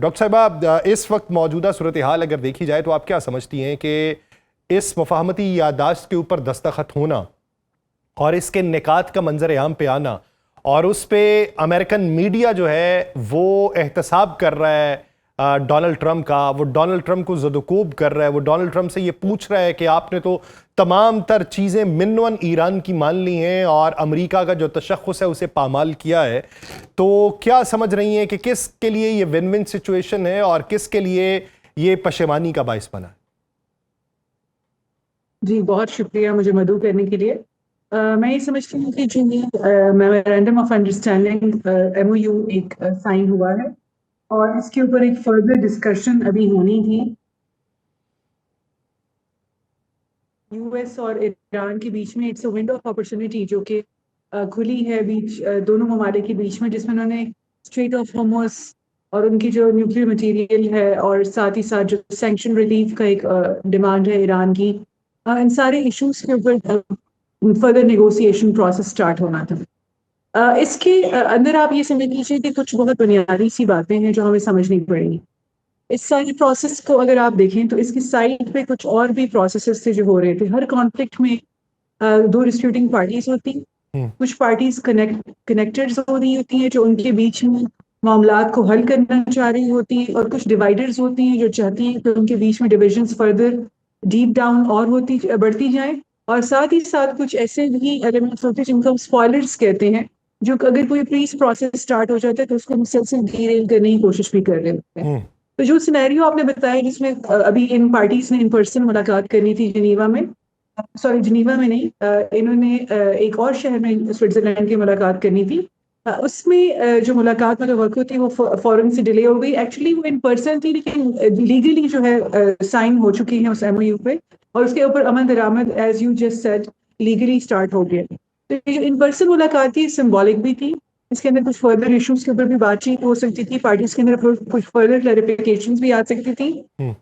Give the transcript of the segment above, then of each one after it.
Doctor صاحبہ، اس وقت موجودہ صورتحال اگر دیکھی جائے تو آپ کیا سمجھتی ہیں کہ اس مفاہمتی یادداشت کے اوپر دستخط ہونا اور اس کے نکات کا منظر عام پہ آنا اور اس پہ امریکن میڈیا جو ہے وہ احتساب کر رہا ہے ڈونلڈ ٹرمپ کا، وہ ڈونلڈ ٹرمپ کو زد و کوب کر رہا ہے، وہ ڈونلڈ ٹرمپ سے یہ پوچھ رہا ہے کہ آپ نے تو تمام تر چیزیں منون ایران کی مان لی ہیں اور امریکہ کا جو تشخص ہے اسے پامال کیا ہے، تو کیا سمجھ رہی ہیں کہ کس کے لیے یہ ون ون سچویشن ہے اور کس کے لیے یہ پشیمانی کا باعث بنا ہے؟ جی بہت شکریہ مجھے مدعو کرنے کے لیے۔ میں یہ سمجھتی ہوں کہ جو میمورینڈم آف انڈرسٹینڈنگ MOU ایک سائن ہوا ہے اور اس کے اوپر ایک فردر ڈسکشن ابھی ہونی تھی US اور ایران کے بیچ میں۔ It's a window of opportunity جو کہ کھلی ہے بیچ دونوں ممالک کے بیچ میں، جس میں انہوں نے اسٹریٹ آف ہارموز اور ان کی جو نیوکلیئر مٹیریل ہے اور ساتھ ہی ساتھ جو سینکشن ریلیف کا ایک ڈیمانڈ ہے ایران کی، ان سارے ایشوز کے اوپر فردر نیگوسیشن پروسیس سٹارٹ ہونا تھا۔ اس کے اندر آپ یہ سمجھ لیجیے کہ کچھ بہت بنیادی سی باتیں ہیں جو ہمیں سمجھنی پڑیں گی۔ اس سارے پروسیس کو اگر آپ دیکھیں تو اس کی سائڈ پہ کچھ اور بھی پروسیسز تھے جو ہو رہے تھے۔ ہر کانفلکٹ میں دو ڈسپیوٹنگ پارٹیز ہوتی ہیں، کچھ پارٹیز کنیکٹڈ ہو رہی ہوتی ہیں جو ان کے بیچ میں معاملات کو حل کرنا چاہ رہی ہوتی ہیں، اور کچھ ڈیوائڈرز ہوتی ہیں جو چاہتی ہیں کہ ان کے بیچ میں ڈویژنز فردر ڈیپ ڈاؤن اور بڑھتی جائیں، اور ساتھ ہی ساتھ کچھ ایسے بھی ایلیمنٹس ہوتے ہیں جن کو ہم اسپوائلرز کہتے ہیں، جو اگر کوئی پیس پروسیس سٹارٹ ہو جاتا ہے تو اس کو مسلسل ڈیریل کرنے کی کوشش بھی کر رہے ہوتے ہیں۔ تو جو سینیریو آپ نے بتایا جس میں ابھی ان پارٹیز نے ان پرسن ملاقات کرنی تھی جنیوا میں نہیں، انہوں نے ایک اور شہر میں سوئٹزرلینڈ کی ملاقات کرنی تھی، اس میں جو ملاقات والا وقت ہوتی ہے وہ فوراً سے ڈیلے ہو گئی۔ ایکچولی وہ ان پرسن تھی لیکن لیگلی جو ہے سائن ہو چکی ہے اس MOU پہ، اور اس کے اوپر عمل درآمد as you just said legally start ہو گیا۔ تو یہ جو ان پرسن ملاقات تھی سمبولک بھی تھی، اس کے اندر کچھ فردر ایشوز کے اوپر بھی بات چیت ہو سکتی تھی، پارٹیز کے اندر کچھ فردر کلیریفیکیشنز بھی آ سکتی تھی۔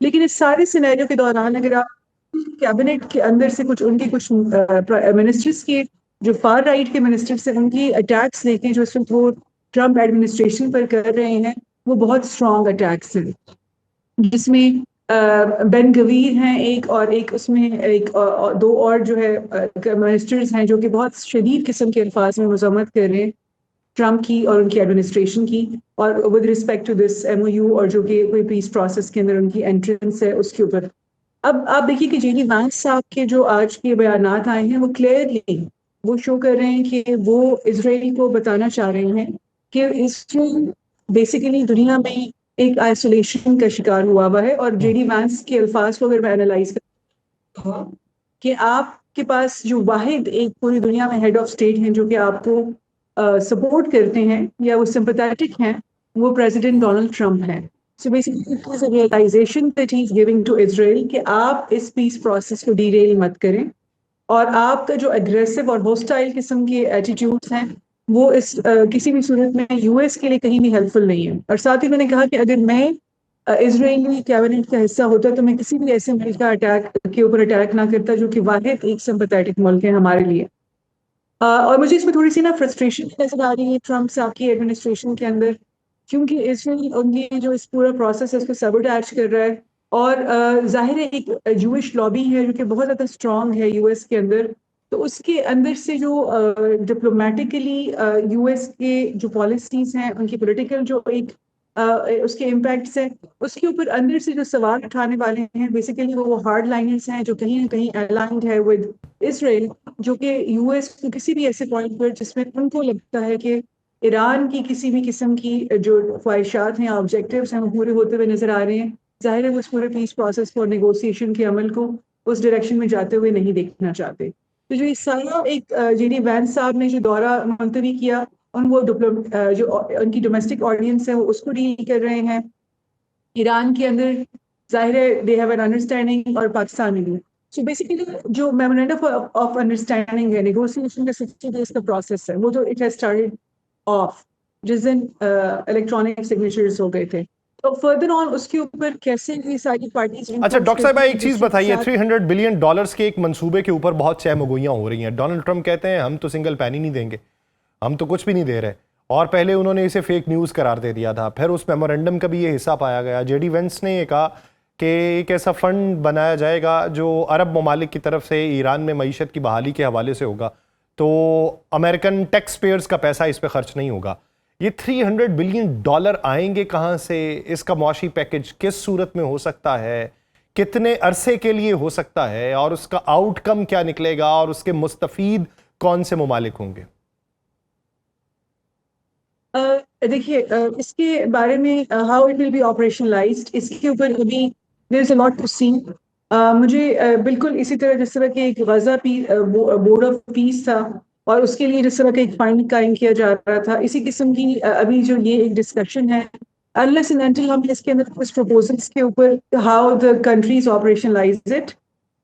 لیکن اس سارے سینیریو کے دوران اگر آپ کیبنٹ کے اندر سے کچھ ان کے کچھ منسٹرز کے جو فار رائٹ کے منسٹرز ہیں ان کی اٹیکس دیکھیں جو اس وقت وہ ٹرمپ ایڈمنسٹریشن پر کر رہے ہیں، وہ بہت اسٹرانگ اٹیکس ہیں، جس میں بین گویر ہیں ایک، اور ایک اس میں ایک دو اور جو ہے منسٹرز ہیں جو کہ بہت شدید قسم کے الفاظ میں مذمت کر رہے ہیں ٹرمپ کی اور ان کی ایڈمنسٹریشن کی، اور with respect to this MOU اور جو کہ کوئی پیس پروسیس کے اندر ان کی انٹرنس ہے اس کے اوپر۔ اب آپ دیکھیے کہ JD وانس صاحب کے جو آج کے بیانات آئے ہیں وہ کلیئرلی وہ شو کر رہے ہیں کہ وہ اسرائیل کو بتانا چاہ رہے ہیں کہ اسرائیل بیسیکلی دنیا میں ایک آئسولیشن کا شکار ہوا ہے، اور JD وانس کے الفاظ کو اگر میں اینالائز کروں کہ آپ کے پاس جو واحد ایک پوری دنیا میں ہیڈ آف اسٹیٹ ہیں جو کہ آپ کو سپورٹ کرتے ہیں یا وہ سمپیتھیٹک ہیں، وہ پریزیڈنٹ ڈونلڈ ٹرمپ ہیں۔ So basically it is a realization that he is giving to Israel کہ آپ اس پیس پروسیس کو ڈیریل مت کریں، اور آپ کا جو اگریسو اور ہوسٹائل قسم کے ایٹیٹیوڈز ہیں وہ اس کسی بھی صورت میں US کے لیے کہیں بھی ہیلپ فل نہیں ہے۔ اور ساتھ ہی میں نے کہا کہ اگر میں اسرائیلی کیبنٹ کا حصہ ہوتا تو میں کسی بھی ایسے ملک کا اٹیک کے اوپر اٹیک نہ کرتا جو کہ واحد ایک سمپیتھیٹک ملک ہے ہمارے لیے۔ اور مجھے اس میں تھوڑی سی فرسٹریشن نظر آ رہی ہے ٹرمپ صاحب کی ایڈمنسٹریشن کے اندر، کیونکہ اسرائیل ان کی جو اس پورا پروسیس ہے اس کو سبوٹیج کر رہا ہے، اور ظاہر ہے ایک جوئش لابی ہے جو کہ بہت زیادہ اسٹرانگ ہے US کے اندر، تو اس کے اندر سے جو ڈپلومیٹیکلی US کے جو پالیسیز ہیں ان کی پولیٹیکل جو ایک اس کے امپیکٹس ہیں اس کے اوپر اندر سے جو سوال اٹھانے والے ہیں بیسیکلی وہ ہارڈ لائنرز ہیں جو کہیں نہ کہیں الائنڈ ہے ود اسرائیل، جو کہ US کو کسی بھی ایسے پوائنٹ پر جس میں ان کو لگتا ہے کہ ایران کی کسی بھی قسم کی جو خواہشات ہیں آبجیکٹیوز ہیں وہ پورے ہوتے ہوئے نظر آ رہے ہیں، ظاہر ہے وہ اس پورے پیس پروسیس اور نیگوسیشن کے عمل کو اس ڈائریکشن میں جاتے ہوئے نہیں دیکھنا چاہتے۔ تو جو یہ سارا ایک JD وانس صاحب نے جو دورہ منتوی کیا وہ جو ان کی ڈومیسٹک آڈینس ہے وہ اس کو ڈیل کر رہے ہیں، ایران کے اندر ظاہر ہے دے ہیو این انڈرسٹینڈنگ، اور پاکستان میں بھی۔ سو بیسیکلی جو میمورینڈم آف انڈرسٹینڈنگ ہے نیگوسیشن کا 60 days کا پروسیس ہے، وہ جو اٹ ہیز اسٹارٹڈ آف جس دن الیکٹرانک سگنیچرز ہو گئے تھے، تو فردر آن اس کے اوپر کیسے یہ ساری پارٹیز۔ اچھا ڈاکٹر صاحبہ ایک چیز بتائیے، $300 بلین کے ایک منصوبے کے اوپر بہت چہ مگوئیاں ہو رہی ہیں، ڈونلڈ ٹرمپ کہتے ہیں ہم تو سنگل پینی نہیں دیں گے، ہم تو کچھ بھی نہیں دے رہے، اور پہلے انہوں نے اسے فیک نیوز قرار دے دیا تھا. پھر اس میمورنڈم کا بھی یہ حصہ پایا گیا. جے ڈی وینس نے یہ کہا کہ ایک ایسا فنڈ بنایا جائے گا جو عرب ممالک کی طرف سے ایران میں معیشت کی بحالی کے حوالے سے ہوگا, تو امریکن ٹیکس پیئرز کا پیسہ اس پہ خرچ نہیں ہوگا. یہ $300 بلین آئیں گے کہاں سے؟ اس کا معاشی پیکج کس صورت میں ہو سکتا ہے؟ کتنے عرصے کے لیے ہو سکتا ہے؟ اور اس کا آؤٹ کم کیا نکلے گا؟ اور اس کے مستفید کون سے ممالک ہوں گے؟ دیکھیے اس کے بارے میں ہاؤ اٹ ول بی آپریشنلائزڈ, اس کے اوپر ابھی دیر از اے لاٹ ٹو سی. مجھے بالکل اسی طرح جس طرح کہ ایک غزہ بورڈ آف پیس تھا اور اس کے لیے جس طرح کا ایک فنڈ قائم کیا جا رہا تھا, اسی قسم کی ابھی جو یہ ایک ڈسکشن ہے, unless and until ہم اس کے اندر کچھ پروپوزلس کے اوپر how the countries operationalize it,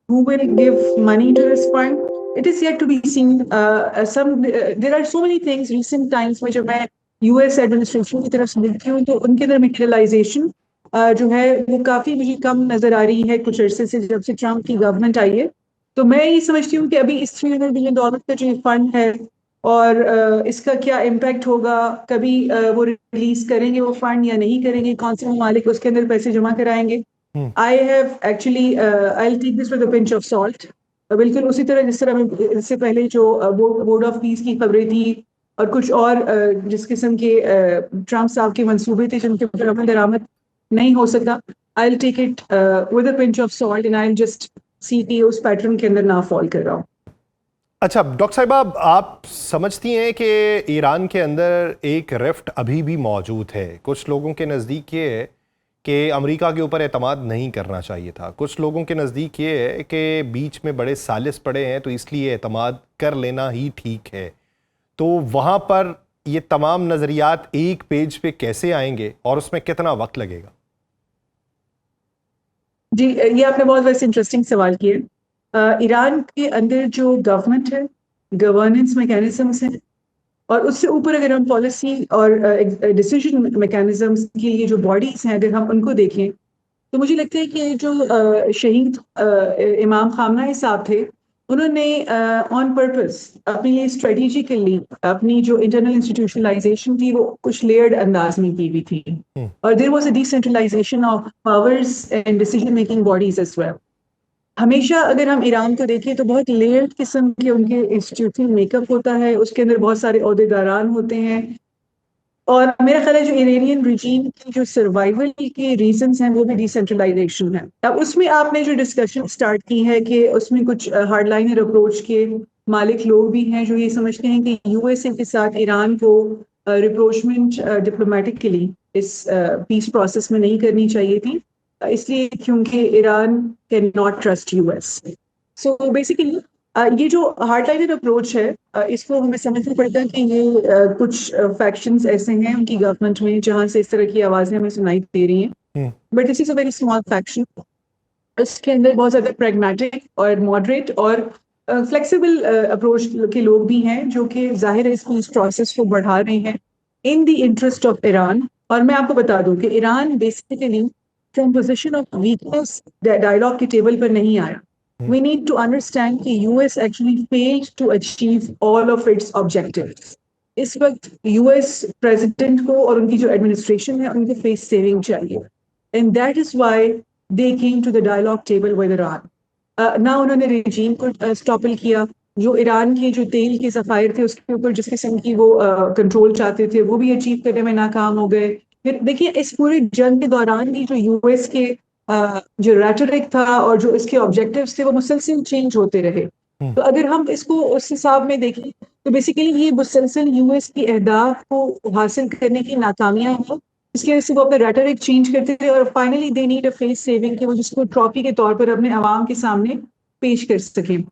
who will give money to this fund, it is yet to be seen. There are so many things recent times میں جب میں یو ایس ایڈمنسٹریشن کی طرف سے دیکھتی ہوں تو ان کے اندر میٹیریلائزیشن جو ہے وہ کافی مجھے کم نظر آ رہی ہے کچھ عرصے سے جب سے ٹرمپ کی گورنمنٹ آئی ہے. تو میں یہ سمجھتی ہوں کہ ابھی اس $300 بلین کا جو فنڈ ہے اور اس کا کیا امپیکٹ ہوگا, کبھی وہ ریلیز کریں گے وہ فنڈ یا نہیں کریں گے, کون سے ممالک اس کے اندر پیسے جمع کرائیں گے. I have actually I'll take this with a pinch of salt. بالکل اسی طرح جس طرح میں اس سے پہلے جو بورڈ آف پیس کی خبریں تھی اور کچھ اور جس قسم کے ٹرمپ صاحب کے منصوبے تھے جن کے اوپر عمل درآمد نہیں ہو سکا, I'll take it with a pinch of salt and I'll just see کہ اس پیٹرن کے اندر نہ فال کر رہا ہوں. اچھا ڈاکٹر صاحبہ, آپ سمجھتی ہیں کہ ایران کے اندر ایک رفٹ ابھی بھی موجود ہے؟ کچھ لوگوں کے نزدیک یہ ہے کہ امریکہ کے اوپر اعتماد نہیں کرنا چاہیے تھا, کچھ لوگوں کے نزدیک یہ ہے کہ بیچ میں بڑے سالس پڑے ہیں تو اس لیے اعتماد کر لینا ہی ٹھیک ہے. تو وہاں پر یہ تمام نظریات ایک پیج پہ کیسے آئیں گے اور اس میں کتنا وقت لگے گا؟ جی یہ آپ نے بہت ویسے انٹرسٹنگ سوال کیا. ایران کے اندر جو گورنمنٹ ہے, گورننس میکینزمس ہیں, اور اس سے اوپر اگر ہم پالیسی اور ڈیسیژن میکینزمس کی یہ جو باڈیز ہیں اگر ہم ان کو دیکھیں تو مجھے لگتا ہے کہ جو شہید امام خامنہ صاحب تھے انہوں نے آن پرپز اپنی یہ اسٹریٹجیکلی اپنی جو انٹرنل انسٹیٹیوشنلائزیشن تھی وہ کچھ لیئرڈ انداز میں کی ہوئی تھی, اور there was a decentralization of powers and decision making bodies as well. ہمیشہ اگر ہم ایران کو دیکھیں تو بہت لیئرڈ قسم کے ان کے انسٹیٹیوشنل میک اپ ہوتا ہے, اس کے اندر بہت سارے عہدیداران ہوتے ہیں, اور میرا خیال ہے جو ایرانین ریجیم کی جو سروائیول کے ریزنز ہیں وہ بھی ڈیسینٹرلائزیشن ہے. اب اس میں آپ نے جو ڈسکشن سٹارٹ کی ہے کہ اس میں کچھ ہارڈ لائنر اپروچ کے مالک لوگ بھی ہیں جو یہ سمجھتے ہیں کہ یو ایس اے کے ساتھ ایران کو ریپروچمنٹ ڈپلومیٹکلی اس پیس پروسیس میں نہیں کرنی چاہیے تھی, اس لیے کیونکہ Iran can not trust U S. So basically یہ جو ہارڈ لائنر اپروچ ہے اس کو ہمیں سمجھنا پڑتا ہے کہ یہ کچھ فیکشنز ایسے ہیں ان کی گورنمنٹ میں جہاں سے اس طرح کی آوازیں ہمیں سنائی دے رہی ہیں, but this is a very small fraction. اس کے اندر بہت زیادہ پریگمیٹک اور ماڈریٹ اور فلیکسیبل اپروچ کے لوگ بھی ہیں جو کہ ظاہر ہے اس پروسیس کو بڑھا رہے ہیں in the interest of Iran. اور میں آپ کو بتا دوں کہ Iran basically from position of weakness dialogue کی ٹیبل پر نہیں آیا. We need to understand کہ US actually failed to achieve all of its objectives. اس وقت US president کو اور ان کی جو ایڈمنسٹریشن ہے ان کو فیس سیونگ چاہیے, and that is why they came to the dialogue table with Iran. نہ انہوں نے رجیم کو اسٹاپل کیا, جو ایران کی جو تیل کے ذخائر تھے اس کے اوپر جس قسم کی وہ کنٹرول چاہتے تھے وہ بھی اچیو کرنے میں ناکام ہو گئے. پھر دیکھیے اس پورے جنگ کے دوران بھی جو یو ایس کے جو ریٹرک تھا اور جو اس کے آبجیکٹیوز تھے وہ مسلسل چینج ہوتے رہے. تو اگر ہم اس کو اس حساب میں دیکھیں تو بیسیکلی یہ مسلسل یو ایس کی اہداف کو حاصل کرنے کی ناکامیاں ہیں, اس کی وجہ سے وہ اپنے ریٹرک چینج کرتے تھے, اور finally they need a face saving کہ وہ جس کو ٹرافی کے طور پر اپنے عوام کے سامنے پیش کر سکیں.